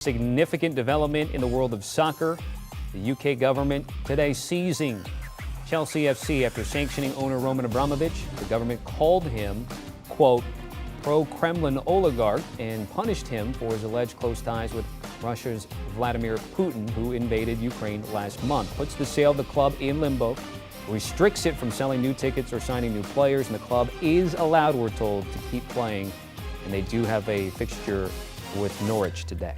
Significant development in the world of soccer. The UK government today seizing Chelsea FC after sanctioning owner Roman Abramovich. The government called him, quote, pro-Kremlin oligarch and punished him for his alleged close ties with Russia's Vladimir Putin, who invaded Ukraine last month. Puts the sale of the club in limbo, restricts it from selling new tickets or signing new players, and the club is allowed, we're told, to keep playing. And they do have a fixture with Norwich today.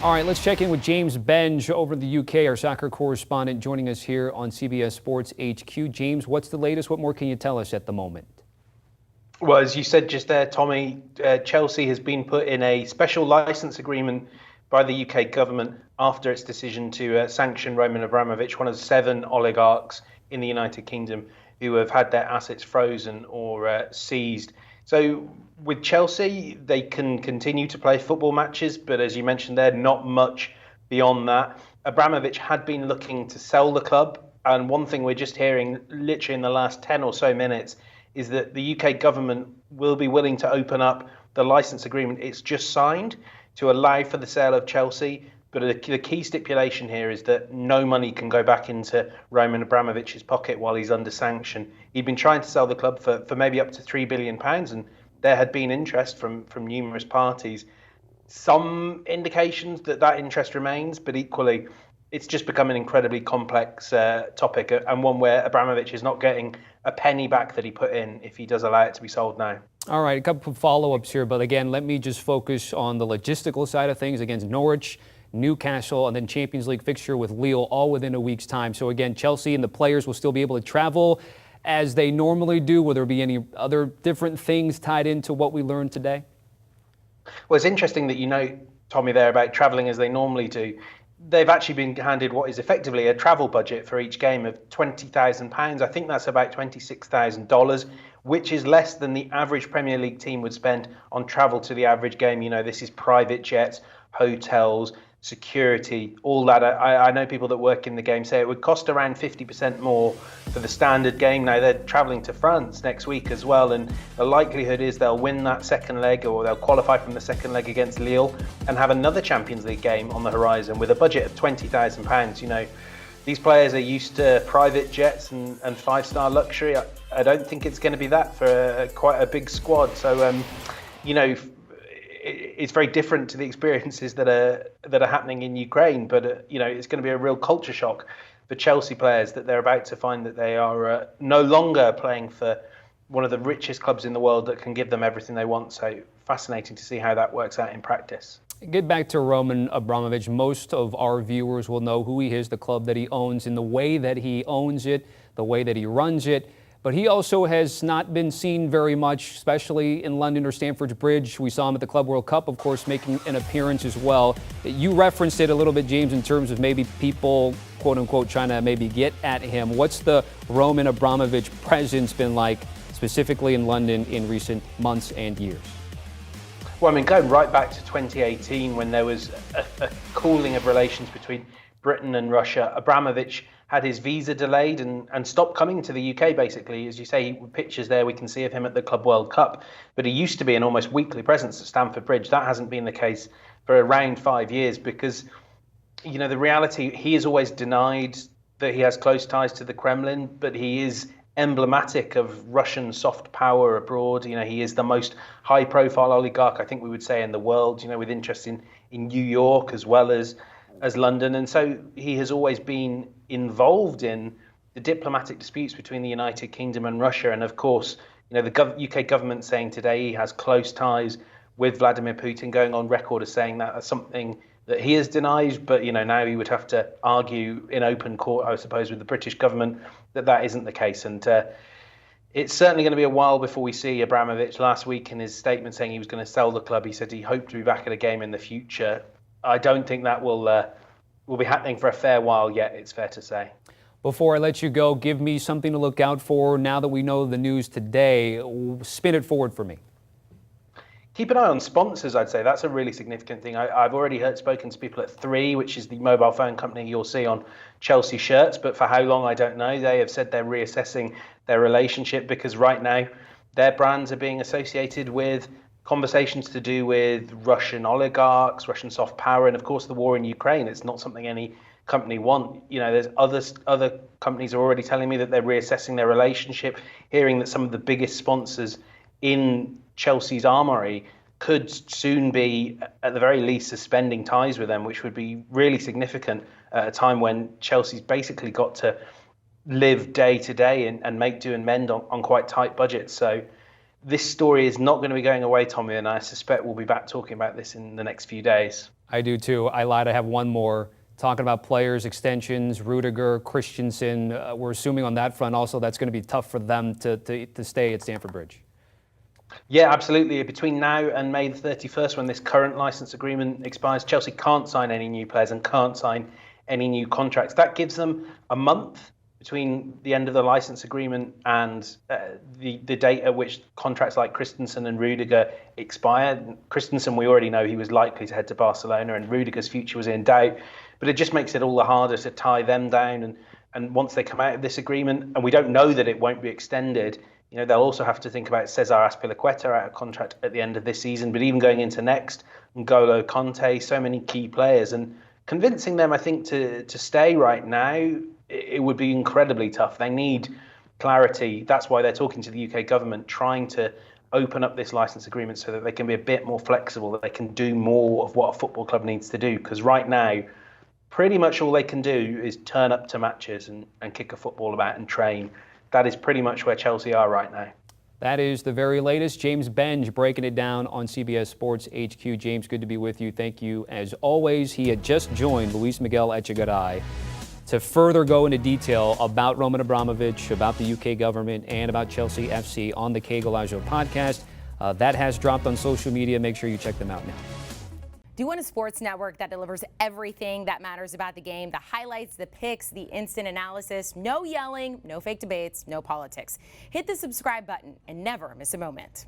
All right, let's check in with James Benge over in the UK, our soccer correspondent, joining us here on CBS Sports HQ. James, what's the latest? What more can you tell us at the moment? Well, as you said just there, Tommy, Chelsea has been put in a special license agreement by the UK government after its decision to sanction Roman Abramovich, one of 7 oligarchs in the United Kingdom who have had their assets frozen or seized. So with Chelsea, they can continue to play football matches, but as you mentioned there, not much beyond that. Abramovich had been looking to sell the club, and one thing we're just hearing literally in the last 10 or so minutes is that the UK government will be willing to open up the license agreement it's just signed to allow for the sale of Chelsea. But the key stipulation here is that no money can go back into Roman Abramovich's pocket while he's under sanction. He'd been trying to sell the club for maybe up to £3 billion, and there had been interest from numerous parties. Some indications that interest remains, but equally, it's just become an incredibly complex topic, and one where Abramovich is not getting a penny back that he put in if he does allow it to be sold now. All right, a couple of follow-ups here, but again, let me just focus on the logistical side of things against Norwich, Newcastle, and then Champions League fixture with Lille all within a week's time. So again, Chelsea and the players will still be able to travel as they normally do. Will there be any other different things tied into what we learned today? Well, it's interesting that you know, Tommy, there about travelling as they normally do. They've actually been handed what is effectively a travel budget for each game of £20,000. I think that's about $26,000, which is less than the average Premier League team would spend on travel to the average game. You know, this is private jets, hotels, security, all that. I know people that work in the game say it would cost around 50% more for the standard game. Now they're travelling to France next week as well, and the likelihood is they'll win that second leg, or they'll qualify from the second leg against Lille and have another Champions League game on the horizon with a budget of £20,000. You know, these players are used to private jets and 5-star luxury. I don't think it's going to be that for quite a big squad. So, you know, it's very different to the experiences that are happening in Ukraine, but you know, it's going to be a real culture shock for Chelsea players that they're about to find that they are no longer playing for one of the richest clubs in the world that can give them everything they want. So fascinating to see how that works out in practice. Get back to Roman Abramovich. Most of our viewers will know who he is, the club that he owns, and the way that he owns it, the way that he runs it. But he also has not been seen very much, especially in London or Stamford Bridge. We saw him at the Club World Cup, of course, making an appearance as well. You referenced it a little bit, James, in terms of maybe people, quote unquote, trying to maybe get at him. What's the Roman Abramovich presence been like, specifically in London, in recent months and years? Well, I mean, going right back to 2018, when there was a cooling of relations between Britain and Russia, Abramovich had his visa delayed and stopped coming to the UK, basically. As you say, pictures there we can see of him at the Club World Cup, but he used to be an almost weekly presence at Stamford Bridge. That hasn't been the case for around 5 years because, you know, the reality, he has always denied that he has close ties to the Kremlin, but he is emblematic of Russian soft power abroad. You know, he is the most high-profile oligarch, I think we would say, in the world, you know, with interest in New York as well as London. And so he has always been involved in the diplomatic disputes between the United Kingdom and Russia. And of course, you know, the UK government saying today he has close ties with Vladimir Putin, going on record as saying that that's something that he has denied. But, you know, now he would have to argue in open court, I suppose, with the British government that isn't the case. And it's certainly going to be a while before we see Abramovich. Last week in his statement saying he was going to sell the club, he said he hoped to be back at a game in the future. I don't think that will be happening for a fair while yet, it's fair to say. Before I let you go, give me something to look out for now that we know the news today. Spin it forward for me. Keep an eye on sponsors, I'd say. That's a really significant thing. I've already spoken to people at 3, which is the mobile phone company you'll see on Chelsea shirts, but for how long, I don't know. They have said they're reassessing their relationship because right now their brands are being associated with conversations to do with Russian oligarchs, Russian soft power, and of course the war in Ukraine. It's not something any company want. There's other companies are already telling me that they're reassessing their relationship, hearing that some of the biggest sponsors in Chelsea's armory could soon be, at the very least, suspending ties with them, which would be really significant at a time when Chelsea's basically got to live day to day and make do and mend on quite tight budgets. So this story is not going to be going away, Tommy, and I suspect we'll be back talking about this in the next few days. I do too. I lied. I have one more. Talking about players, extensions, Rudiger, Christensen. We're assuming on that front also that's going to be tough for them to stay at Stamford Bridge. Yeah, absolutely. Between now and May the 31st, when this current license agreement expires, Chelsea can't sign any new players and can't sign any new contracts. That gives them a month between the end of the license agreement and the date at which contracts like Christensen and Rudiger expire. Christensen, we already know he was likely to head to Barcelona, and Rudiger's future was in doubt. But it just makes it all the harder to tie them down. And once they come out of this agreement, and we don't know that it won't be extended, they'll also have to think about Cesar Azpilicueta out of contract at the end of this season, but even going into next, N'Golo Kanté, so many key players, and convincing them, I think, to stay right now, it would be incredibly tough. They need clarity. That's why they're talking to the UK government, trying to open up this license agreement so that they can be a bit more flexible, that they can do more of what a football club needs to do. Because right now, pretty much all they can do is turn up to matches and kick a football about and train. That is pretty much where Chelsea are right now. That is the very latest. James Benge breaking it down on CBS Sports HQ. James, good to be with you. Thank you as always. He had just joined Luis Miguel Echegaray to further go into detail about Roman Abramovich, about the UK government, and about Chelsea FC on the Kay Golazo podcast. That has dropped on social media. Make sure you check them out now. Do you want a sports network that delivers everything that matters about the game? The highlights, the picks, the instant analysis, no yelling, no fake debates, no politics. Hit the subscribe button and never miss a moment.